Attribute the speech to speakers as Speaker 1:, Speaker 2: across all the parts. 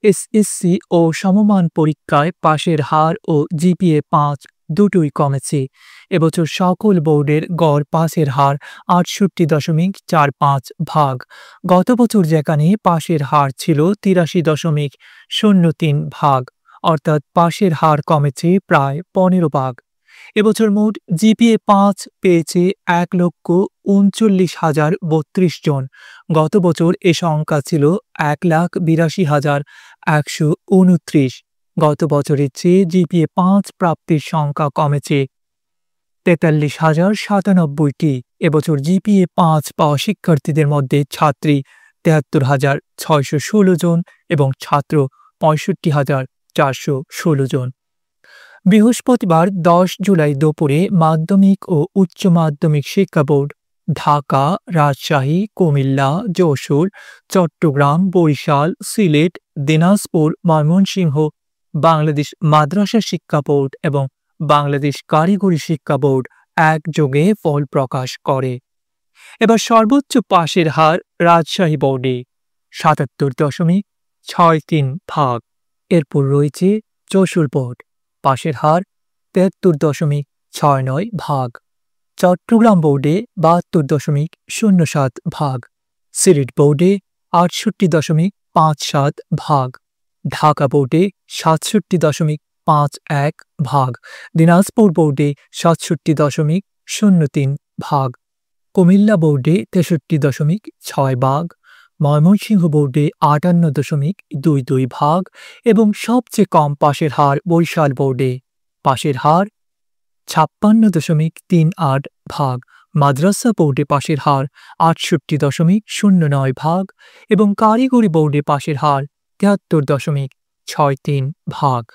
Speaker 1: SSC ও সমমান পরীক্ষায় পাশের হার ও জিপিএ ৫ দুটোই কমেছে। এবছর সকল বোর্ডের গড় পাসের হার ৬৮.৪৫ গত বছর যেখানে পাসের হার ছিল ৮৩.০৩ অর্থাৎ পাসের হার কমেছে প্রায় ১৫ এবছর মোট জিপিএ ৫ পেয়েছে ১,৩৯,০৩২ জন। গত বছর এ সংখ্যা ছিল ১,৮২,১২৯। গত বছরের চেয়ে জিপিএ ৫ প্রাপ্তির সংখ্যা কমেছে ৪৩,০৯৭টি। এবছর জিপিএ ৫ পাওয়া শিক্ষার্থীদের মধ্যে ছাত্রী ৭৩,৬১৬ জন এবং ছাত্র ৬৫,৪১৬ জন। বৃহস্পতিবার ১০ জুলাই দুপুরে মাধ্যমিক ও উচ্চ মাধ্যমিক শিক্ষা বোর্ড ঢাকা, রাজশাহী, কুমিল্লা, যশোর, চট্টগ্রাম, বরিশাল, সিলেট, দিনাজপুর, ময়মনসিংহ, বাংলাদেশ মাদ্রাসা শিক্ষা বোর্ড এবং বাংলাদেশ কারিগরি শিক্ষা বোর্ড একযোগে ফল প্রকাশ করে। এবার সর্বোচ্চ পাশের হার রাজশাহী বোর্ডে ৭৭.৬৩। এরপর রয়েছে যশোর বোর্ড, পাশের হার ৭৩.৬৯। চট্টগ্রাম বোর্ডে ৭২.০৭। সিলেট বোর্ডে ৬৮.৫৭। ঢাকা বোর্ডে ৬৭.৫১। দিনাজপুর বোর্ডে ৬৭.০৩। কুমিল্লা বোর্ডে ৬৩.৬ ময়মনসিংহ বোর্ডে ৫৮.২২ এবং সবচেয়ে কম পাশের হার বরিশাল বোর্ডে, পাশের হার ৫৬.৩৮। মাদ্রাসা বোর্ডে পাশের হার ৬৮.০৯ এবং কারিগরি বোর্ডে পাশের হার ৭৩.৬৩।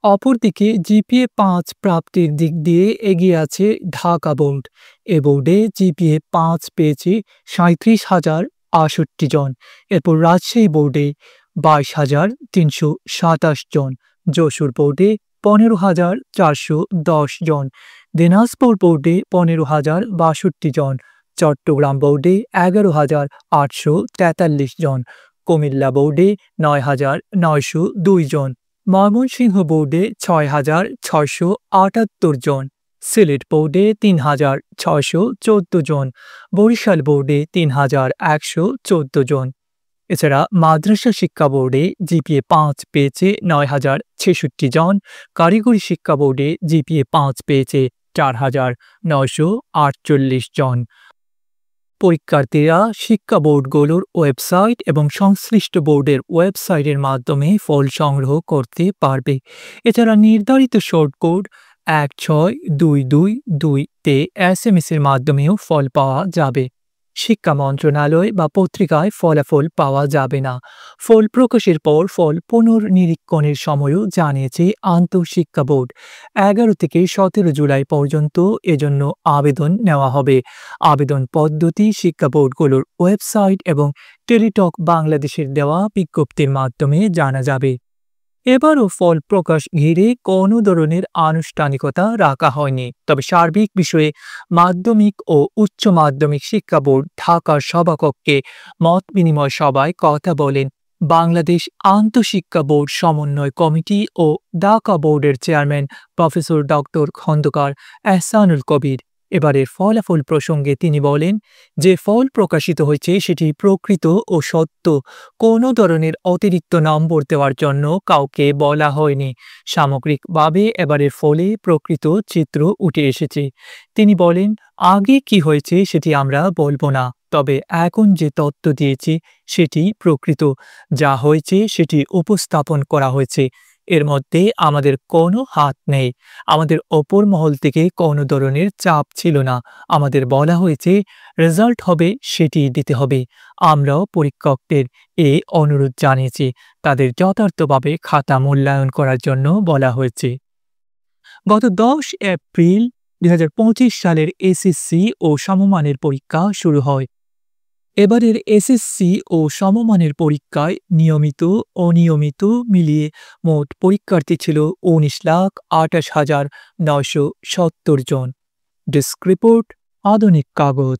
Speaker 1: অপরদিকে জিপিএ ৫ প্রাপ্তির দিক দিয়ে এগিয়ে আছে ঢাকা বোর্ড। এ বোর্ডে জিপিএ ৫ পেয়েছে ৩৭,০৬৮ জন। এরপর রাজশাহী বোর্ডে ২২,৩২৭ জন, যশোর বোর্ডে ১৫,৪১০ জন, দিনাজপুর বোর্ডে ১৫,০৬২ জন, চট্টগ্রাম বোর্ডে ১১,৮৪৩ জন, কুমিল্লা বোর্ডে ৯,৯০২ জন, ময়মনসিংহ বোর্ডে ৬,৬৭৮ জন, সিলেট বোর্ডে ৩,৬১৪ জন, বরিশাল বোর্ডে ৩,১১৪ জন। এছাড়া মাদ্রাসা শিক্ষা বোর্ডে জিপিএ ৫ পেয়েছে ৯,০৬৬ জন, কারিগরি শিক্ষা বোর্ডে জিপিএ ৫ পেয়েছে ৪,৯৪৮ জন। পরীক্ষার্থীরা শিক্ষা বোর্ডগুলোর ওয়েবসাইট এবং সংশ্লিষ্ট বোর্ডের ওয়েবসাইটের মাধ্যমে ফল সংগ্রহ করতে পারবে। এছাড়া নির্ধারিত শর্ট কোড ১৬২২২-তে এসএমএস-এর মাধ্যমেও ফল পাওয়া যাবে। শিক্ষা মন্ত্রণালয় বা পত্রিকায় ফলাফল পাওয়া যাবে না। ফল প্রকাশের পর ফল পুনর্নিরীক্ষণের সময়ও জানিয়েছে আন্তঃশিক্ষা বোর্ড। ১১ থেকে ১৭ জুলাই পর্যন্ত এজন্য আবেদন নেওয়া হবে। আবেদন পদ্ধতি শিক্ষা বোর্ডগুলোর ওয়েবসাইট এবং টেলিটক বাংলাদেশের দেওয়া বিজ্ঞপ্তির মাধ্যমে জানা যাবে। এবারও ফল প্রকাশ ঘিরে কোনো ধরনের আনুষ্ঠানিকতা রাখা হয়নি। তবে সার্বিক বিষয়ে মাধ্যমিক ও উচ্চ মাধ্যমিক শিক্ষা বোর্ড ঢাকার সভাকক্ষে মত বিনিময় সভায় কথা বলেন বাংলাদেশ আন্তঃশিক্ষা বোর্ড সমন্বয় কমিটি ও ঢাকা বোর্ডের chairman professor doctor Khondokar Ehsanul Kabir. এবারের ফলাফল প্রসঙ্গে তিনি বলেন, যে ফল প্রকাশিত হয়েছে সেটি প্রকৃত ও সত্য। কোনো ধরনের অতিরিক্ত নম্বর দেওয়ার জন্য কাউকে বলা হয়নি। সামগ্রিকভাবে এবারের ফলে প্রকৃত চিত্র উঠে এসেছে। তিনি বলেন, আগে কি হয়েছে সেটি আমরা বলবো না, তবে এখন যে তথ্য দিয়েছি সেটি প্রকৃত। যা হয়েছে সেটি উপস্থাপন করা হয়েছে। এর মধ্যে আমাদের কোনো হাত নেই। আমাদের অপর মহল থেকে কোনো ধরনের চাপ ছিল না। আমাদের বলা হয়েছে রেজাল্ট হবে সেটি দিতে হবে। আমরাও পরীক্ষকদের এ অনুরোধ জানিয়েছি। তাদের যথার্থভাবে খাতা মূল্যায়ন করার জন্য বলা হয়েছে। গত ১০ এপ্রিল ২০২৫ সালের এসএসসি ও সমমানের পরীক্ষা শুরু হয়। এবারের এসএসসি ও সমমানের পরীক্ষায় নিয়মিত অনিয়মিত মিলিয়ে মোট পরীক্ষার্থী ছিল ১৯,২৮,৯৭০ জন। ডেস্ক রিপোর্ট, আধুনিক কাগজ।